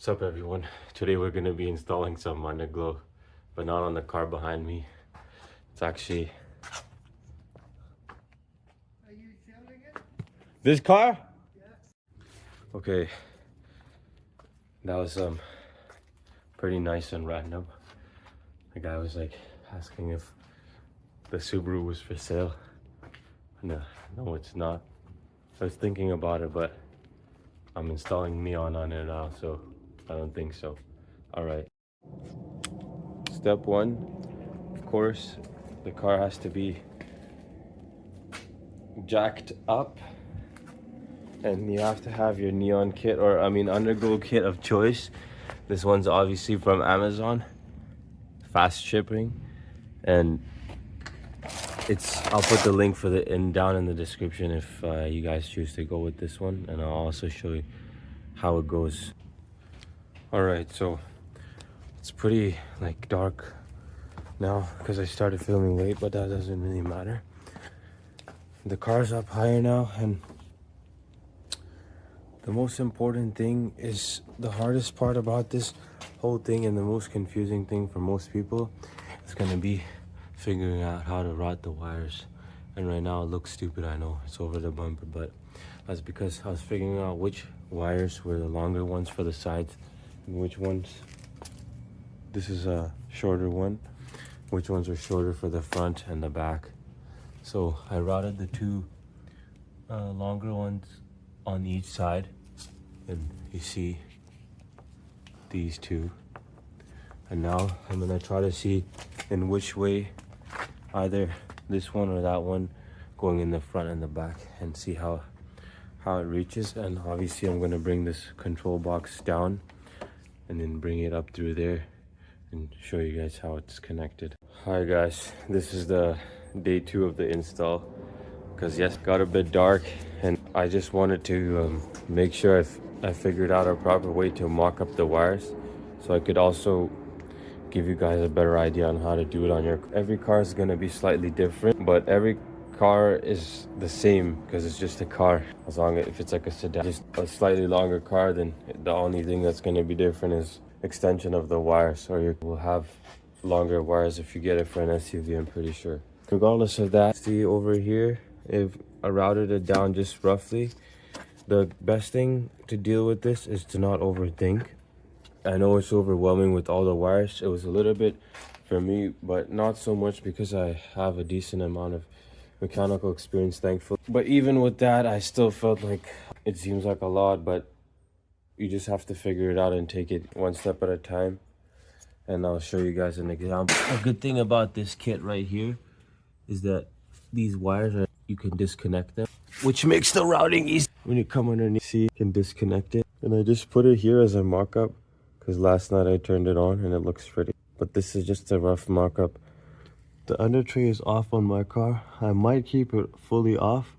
What's up everyone? Today we're going to be installing some Underglow, but not on the car behind me. It's actually... Are you selling it? This car? Yeah. Okay. That was pretty nice and random. The guy was like asking if the Subaru was for sale. No, it's not. I was thinking about it, but I'm installing neon on it now, so I don't think so. All right. Step one, of course, the car has to be jacked up, and you have to have your neon kit, or I mean Underglow kit of choice. This one's obviously from Amazon, fast shipping, and I'll put the link for down in the description if you guys choose to go with this one, and I'll also show you how it goes. All right, so it's pretty like dark now because I started filming late, but that doesn't really matter. The car's up higher now, and the most important thing is the hardest part about this whole thing, and the most confusing thing for most people is gonna be figuring out how to route the wires. And right now it looks stupid, I know, it's over the bumper, but that's because I was figuring out which wires were the longer ones for the sides and which ones, this is a shorter one, which ones are shorter for the front and the back. So I routed the two longer ones on each side, and you see these two. And now I'm gonna try to see in which way, either this one or that one, going in the front and the back, and see how it reaches. And obviously I'm gonna bring this control box down and then bring it up through there and show you guys how it's connected. Hi guys, this is the day 2 of the install, because yes, it got a bit dark, and I just wanted to make sure I figured out a proper way to mock up the wires, so I could also give you guys a better idea on how to do it on your... Every car is going to be slightly different, but every car is the same because it's just a car. As long as if it's like a sedan, just a slightly longer car, then the only thing that's going to be different is extension of the wires, or you will have longer wires if you get it for an SUV, I'm pretty sure. Regardless of that, see over here, if I routed it down just roughly, the best thing to deal with this is to not overthink. I know it's overwhelming with all the wires. It was a little bit for me, but not so much because I have a decent amount of mechanical experience, thankfully. But even with that, I still felt like it seems like a lot, but you just have to figure it out and take it one step at a time. And I'll show you guys an example. A good thing about this kit right here is that these wires you can disconnect them, which makes the routing easy. When you come underneath, see, you can disconnect it. And I just put it here as a mock-up because last night I turned it on and it looks pretty. But this is just a rough mock-up. The under tray is off on my car. I might keep it fully off,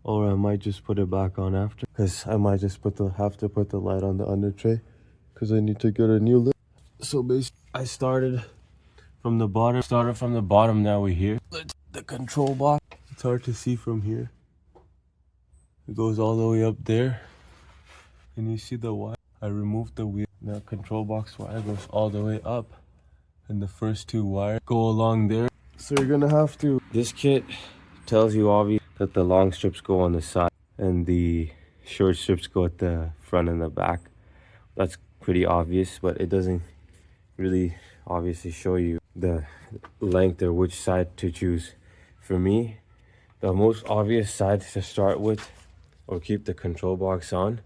or I might just put it back on after, because I might just have to put the light on the under tray because I need to get a new lit. So basically, I started from the bottom. Now we're here. The control box. It's hard to see from here. It goes all the way up there, and you see the wire. I removed the wheel. The control box wire goes all the way up, and the first two wires go along there. So you're gonna have to... This kit tells you obviously that the long strips go on the side and the short strips go at the front and the back. That's pretty obvious, but it doesn't really obviously show you the length or which side to choose. For me, the most obvious side to start with, or keep the control box on,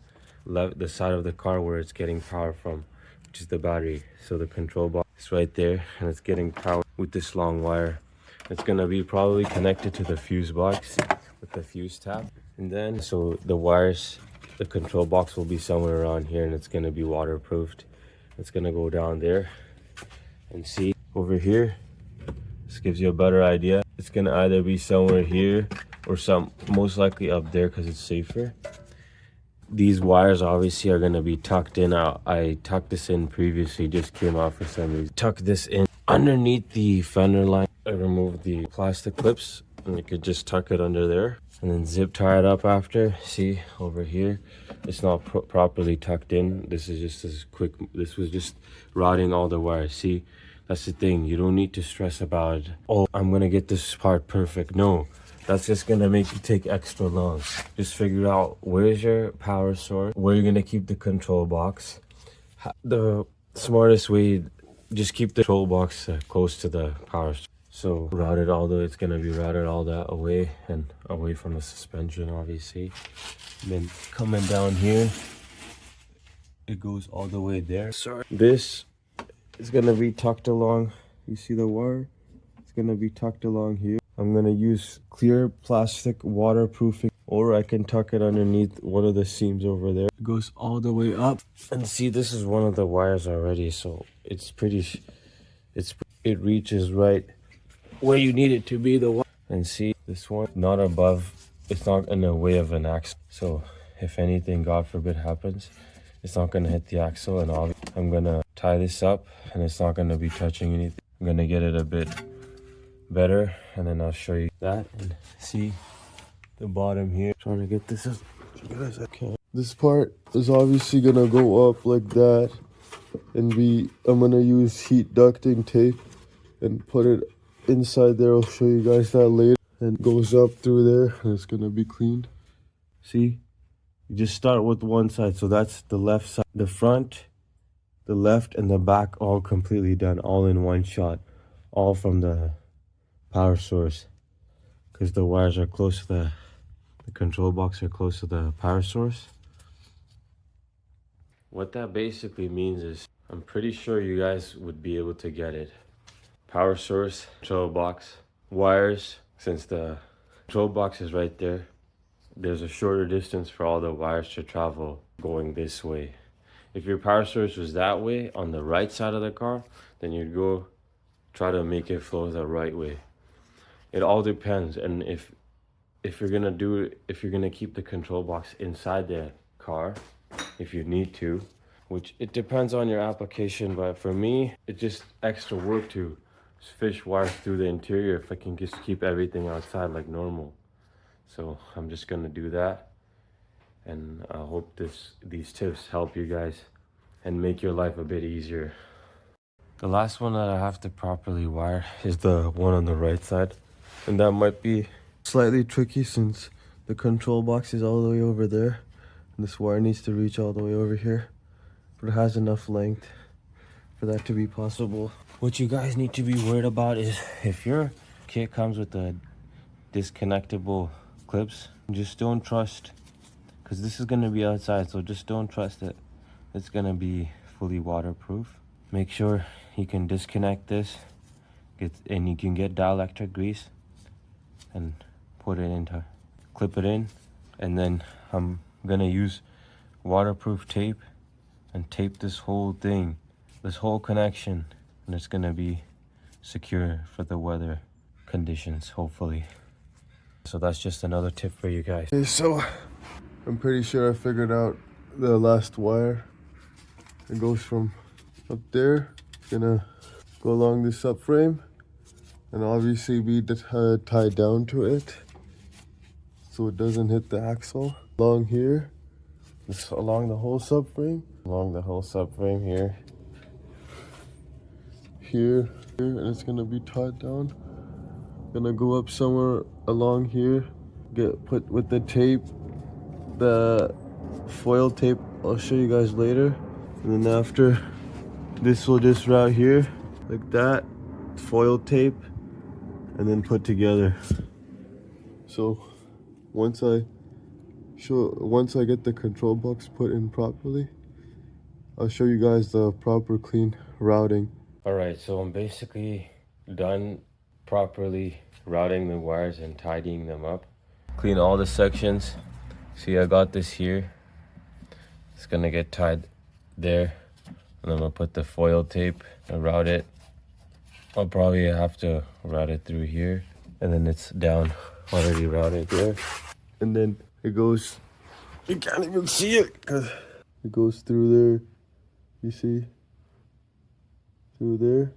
the side of the car where it's getting power from, which is the battery. So the control box is right there, and it's getting power with this long wire. It's gonna be probably connected to the fuse box with the fuse tab. And then, so the wires, the control box will be somewhere around here, and it's gonna be waterproofed. It's gonna go down there, and see over here, this gives you a better idea. It's gonna either be somewhere here or most likely up there because it's safer. These wires obviously are gonna be tucked in. I tucked this in previously, just came out for some reason. Tuck this in underneath the fender line. I removed the plastic clips, and you could just tuck it under there. and then zip tie it up after. See over here, it's not properly tucked in. This is just as quick. This was just routing all the wires. See, that's the thing. You don't need to stress about, oh, I'm gonna get this part perfect. No, that's just gonna make you take extra long. Just figure out where's your power source, where you're gonna keep the control box. The smartest way, just keep the control box close to the power source. So route it all the way, it's gonna be routed all that away and away from the suspension, obviously. And then coming down here, it goes all the way there. Sorry. This is gonna be tucked along. You see the wire? It's gonna be tucked along here. I'm gonna use clear plastic waterproofing, or I can tuck it underneath one of the seams over there. It goes all the way up. And see, this is one of the wires already, so it's pretty, it reaches right where you need it to be. The one, and see, this one not above, it's not in the way of an axle, so if anything, God forbid, happens, it's not going to hit the axle. And I'm going to tie this up and it's not going to be touching anything. I'm going to get it a bit better and then I'll show you that. And see the bottom here, trying to get this as good as I can. This part is obviously going to go up like that and I'm going to use heat ducting tape and put it inside there. I'll show you guys that later. And goes up through there and it's gonna be cleaned. See, you just start with one side, so that's the left side, the front, the left, and the back, all completely done, all in one shot, all from the power source, because the wires are close to the control box are close to the power source. What that basically means is, I'm pretty sure you guys would be able to get it. Power source, control box, wires. Since the control box is right there, there's a shorter distance for all the wires to travel going this way. If your power source was that way on the right side of the car, then you'd go try to make it flow the right way. It all depends. And if you're gonna keep the control box inside the car, if you need to, which it depends on your application, but for me, it's just extra work to fish wires through the interior if I can just keep everything outside like normal. So I'm just gonna do that, and I hope these tips help you guys and make your life a bit easier. The last one that I have to properly wire is the one on the right side, and that might be slightly tricky since the control box is all the way over there and this wire needs to reach all the way over here, but it has enough length for that to be possible. What you guys need to be worried about is if your kit comes with the disconnectable clips, just don't trust, because this is going to be outside, so just don't trust it. It's going to be fully waterproof. Make sure you can disconnect this, and you can get dielectric grease and put it into, clip it in, and then I'm going to use waterproof tape and tape this whole thing, this whole connection, and it's gonna be secure for the weather conditions, hopefully. So that's just another tip for you guys. Okay, so I'm pretty sure I figured out the last wire. It goes from up there, gonna go along this subframe, and obviously be tied down to it so it doesn't hit the axle. Along here, just along the whole subframe, here, and it's gonna be tied down. Gonna go up somewhere along here, get put with the tape, the foil tape, I'll show you guys later. And then after, this will just route here like that, foil tape, and then put together. So once I get the control box put in properly, I'll show you guys the proper clean routing. All right, so I'm basically done properly routing the wires and tidying them up. Clean all the sections. See, I got this here. It's gonna get tied there. And I'm gonna put the foil tape and route it. I'll probably have to route it through here. And then it's down, already routed there. And then it goes, you can't even see it because it goes through there, you see? Through there,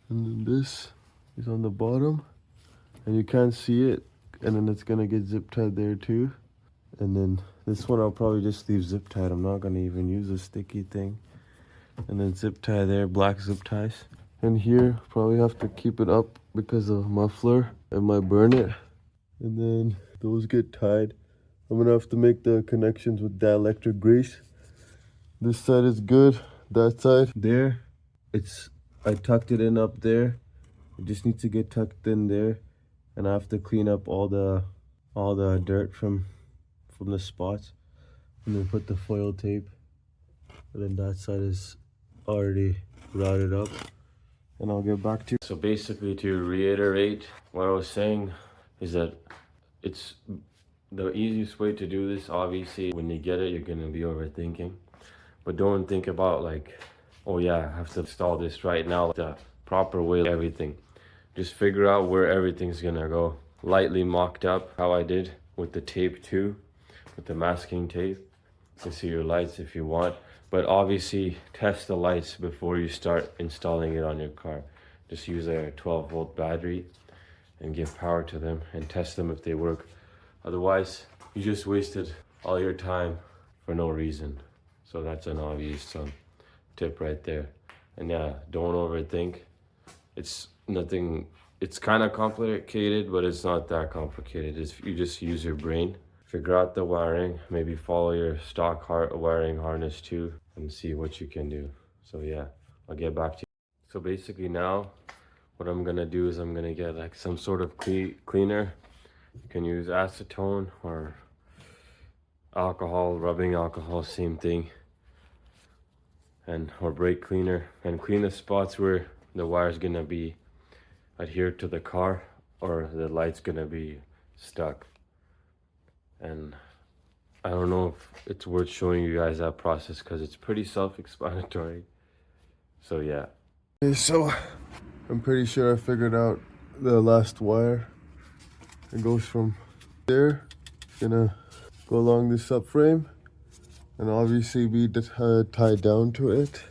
and then this is on the bottom, and you can't see it and then it's gonna get zip tied there too. And then this one I'll probably just leave zip tied. I'm not gonna even use a sticky thing. And then zip tie there, black zip ties. And here probably have to keep it up because of muffler, it might burn it. And then those get tied. I'm gonna have to make the connections with dielectric grease. This side is good, that side there, I tucked it in up there. It just needs to get tucked in there, and I have to clean up all the dirt from the spots, and then put the foil tape. And then that side is already routed up, and I'll get back to you. So basically, to reiterate, what I was saying is that it's the easiest way to do this. Obviously, when you get it, you're gonna be overthinking, but don't think about like, oh yeah, I have to install this right now, the proper way, everything. Just figure out where everything's gonna go. Lightly mocked up, how I did with the tape too, with the masking tape. You can see your lights if you want, but obviously test the lights before you start installing it on your car. Just use a 12-volt battery and give power to them and test them if they work. Otherwise, you just wasted all your time for no reason. So that's an obvious tip right there. And yeah, don't overthink. It's nothing, it's kind of complicated, but it's not that complicated. You just use your brain, figure out the wiring, maybe follow your stock wiring harness too, and see what you can do. So yeah, I'll get back to you. So basically now, what I'm gonna do is I'm gonna get like some sort of cleaner. You can use acetone or alcohol, rubbing alcohol, same thing. Or brake cleaner, and clean the spots where the wire's gonna be adhered to the car or the light's gonna be stuck. And I don't know if it's worth showing you guys that process because it's pretty self-explanatory. So yeah. Okay, so I'm pretty sure I figured out the last wire. It goes from there, gonna go along the subframe, and obviously be tied down to it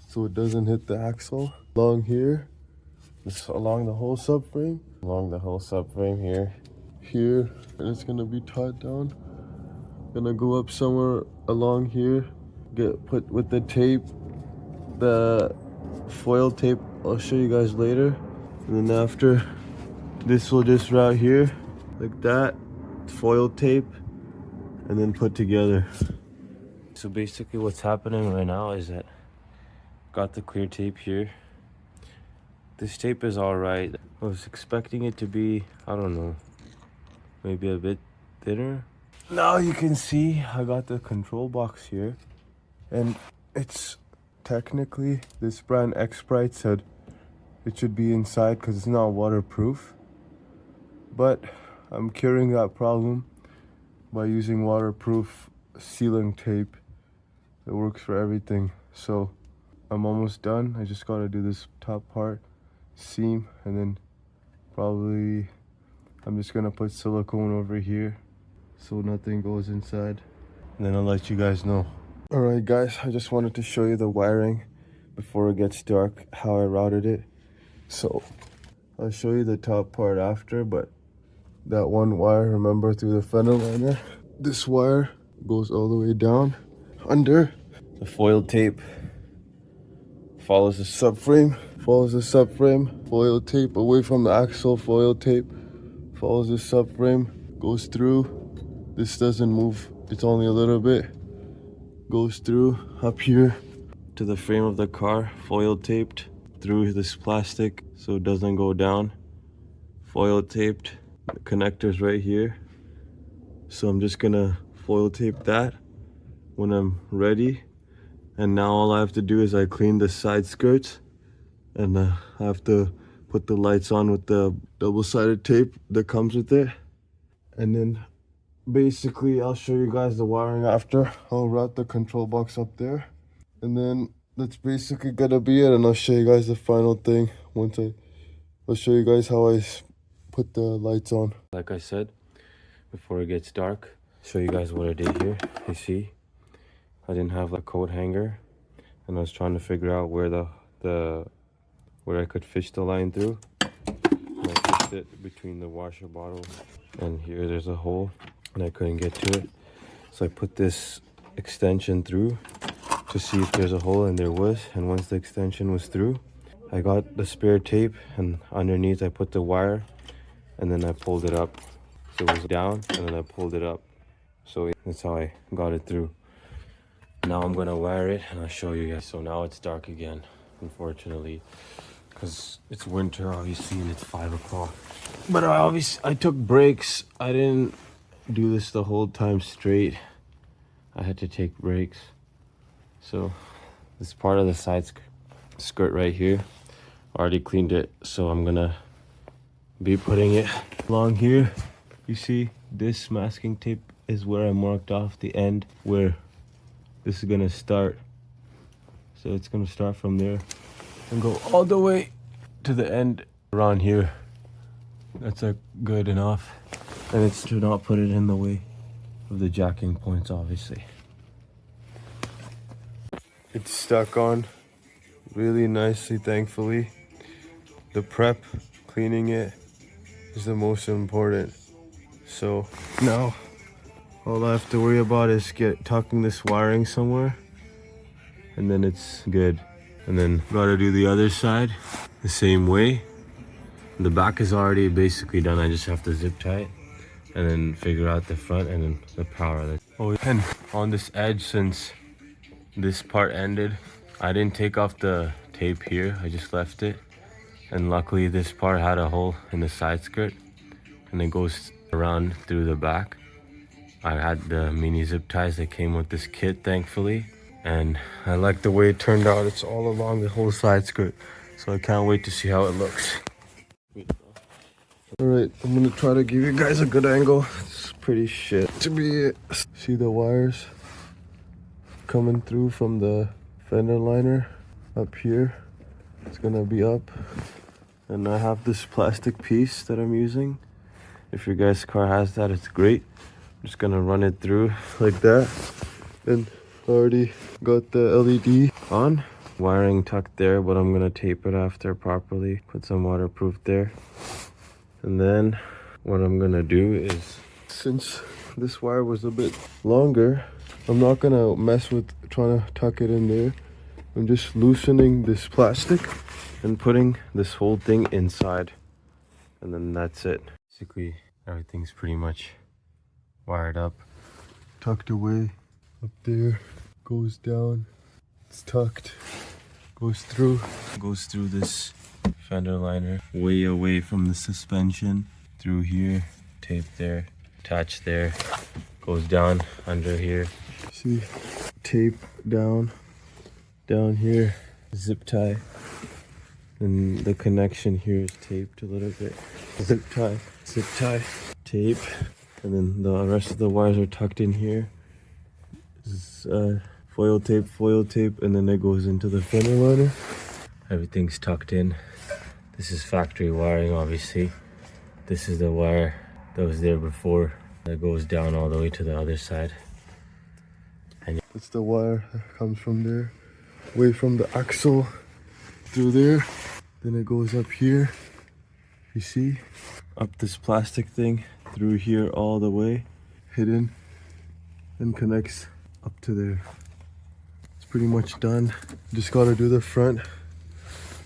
so it doesn't hit the axle. Along here, just along the whole subframe, here, and it's gonna be tied down. Gonna go up somewhere along here, get put with the tape, the foil tape. I'll show you guys later. And then after, this will just route here like that, foil tape, and then put together. So basically what's happening right now is that got the clear tape here. This tape is all right. I was expecting it to be, I don't know, maybe a bit thinner. Now you can see I got the control box here, and it's technically, this brand X-Sprite said it should be inside because it's not waterproof, but I'm curing that problem by using waterproof sealing tape that works for everything. So I'm almost done. I just gotta do this top part, seam, and then probably I'm just gonna put silicone over here so nothing goes inside, and then I'll let you guys know. All right guys, I just wanted to show you the wiring before it gets dark, how I routed it. So I'll show you the top part after, but that one wire, remember, through the fender liner, this wire goes all the way down under the foil tape, follows the subframe, foil tape away from the axle, foil tape follows the subframe, goes through. This doesn't move, it's only a little bit, goes through up here to the frame of the car, foil taped through this plastic so it doesn't go down, foil taped, the connectors right here. So I'm just gonna foil tape that when I'm ready. And now all I have to do is I clean the side skirts, and I have to put the lights on with the double-sided tape that comes with it. And then basically I'll show you guys the wiring after. I'll route the control box up there, and then that's basically gonna be it. And I'll show you guys the final thing once I'll show you guys how I put the lights on. Like I said, before it gets dark, show you guys what I did here. You see, I didn't have a coat hanger, and I was trying to figure out where where I could fish the line through. And I fished sit between the washer bottles, and here there's a hole and I couldn't get to it, so I put this extension through to see if there's a hole, and there was. And once the extension was through, I got the spare tape, and underneath I put the wire, and then I pulled it up, so it was down, and then I pulled it up, so that's how I got it through. Now I'm gonna wire it and I'll show you guys. So now it's dark again, unfortunately, because it's winter obviously, and it's 5 o'clock. But I took breaks. I didn't do this the whole time straight. I had to take breaks. So this part of the side skirt right here, already cleaned it, so I'm gonna be putting it along here. You see, this masking tape is where I marked off the end where this is gonna start. So it's gonna start from there and go all the way to the end around here. That's good enough, and it's to not put it in the way of the jacking points, obviously. It's stuck on really nicely, thankfully. The prep, cleaning it, is the most important. So now all I have to worry about is tucking this wiring somewhere, and then it's good. And then gotta do the other side the same way. The back is already basically done. I just have to zip tie it and then figure out the front and then the power. Oh, and on this edge, since this part ended, I didn't take off the tape here, I just left it. And luckily this part had a hole in the side skirt, and it goes around through the back. I had the mini zip ties that came with this kit, thankfully, and I like the way it turned out. It's all along the whole side skirt, so I can't wait to see how it looks. Alright, I'm gonna try to give you guys a good angle. It's pretty shit to be it. See the wires coming through from the fender liner up here. It's gonna be up, and I have this plastic piece that I'm using. If your guys' car has that, it's great. I'm just gonna run it through like that, and already got the LED on. Wiring tucked there, but I'm gonna tape it after properly, put some waterproof there. And then what I'm gonna do is, since this wire was a bit longer, I'm not gonna mess with trying to tuck it in there. I'm just loosening this plastic and putting this whole thing inside, and then that's it. Basically everything's pretty much wired up, tucked away. Up there, goes down, it's tucked, goes through this fender liner, way away from the suspension, through here, tape there, attach there, goes down under here. See, tape down here, zip tie, and the connection here is taped a little bit. Zip tie, tape, and then the rest of the wires are tucked in here. This is foil tape, and then it goes into the fender liner. Everything's tucked in. This is factory wiring, obviously. This is the wire that was there before that goes down all the way to the other side. And it's the wire that comes from there, away from the axle, through there. Then it goes up here, you see, up this plastic thing, through here all the way, hidden, and connects up to there. It's pretty much done. Just gotta do the front,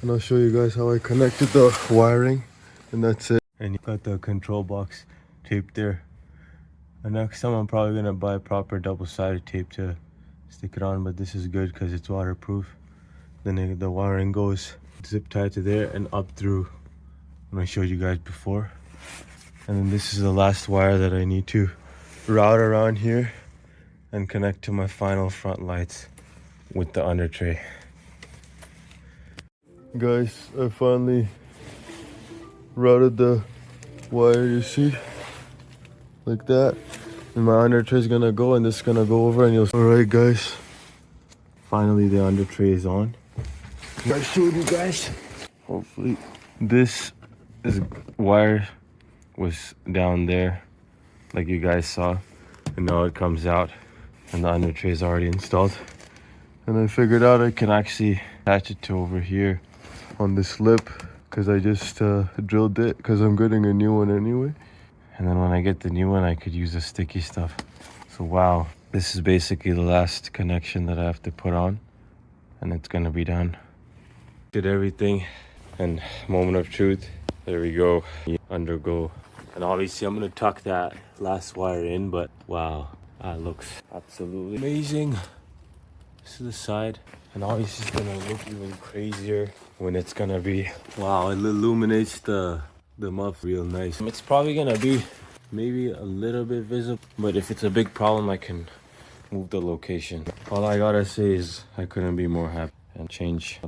and I'll show you guys how I connected the wiring, and that's it. And you got the control box taped there. And next time I'm probably gonna buy proper double-sided tape to stick it on, but this is good because it's waterproof. Then the wiring goes zip tied to there and up through when I showed you guys before. And then this is the last wire that I need to route around here and connect to my final front lights with the under tray. Guys, I finally routed the wire, you see, like that, and my under tray is gonna go, and this is gonna go over, and you'll. All right, guys, finally the under tray is on. I showed you guys. Hopefully, this wire was down there, like you guys saw, and now it comes out, and the under tray is already installed. And I figured out I can actually attach it to over here on this lip, because I just drilled it because I'm getting a new one anyway. And then when I get the new one, I could use the sticky stuff. So wow, this is basically the last connection that I have to put on, and it's gonna be done. Did everything, and moment of truth, there we go, Underglow. And obviously I'm gonna tuck that last wire in, but wow, that looks absolutely amazing. This is the side, and obviously it's gonna look even crazier when it's gonna be, wow, it illuminates the muff real nice. It's probably gonna be maybe a little bit visible, but if it's a big problem, I can move the location. All I gotta say is I couldn't be more happy and change